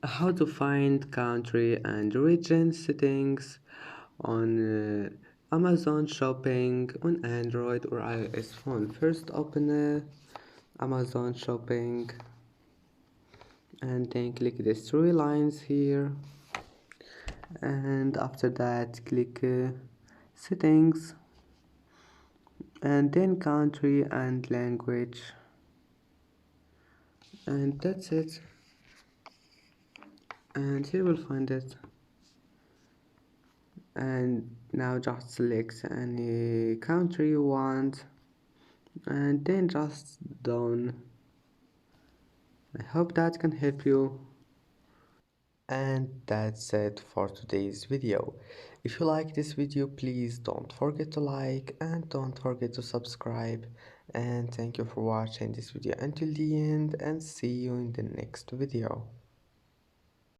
how to find country and region settings on Amazon shopping on Android or iOS phone. First open Amazon shopping and then click these three lines here, and after that click settings and then country and language, and that's it. And here we'll find it, and now just select any country you want and then just done. I hope that can help you. And that's it for today's video. If you like this video, please don't forget to like and don't forget to subscribe. And thank you for watching this video until the end, and see you in the next video.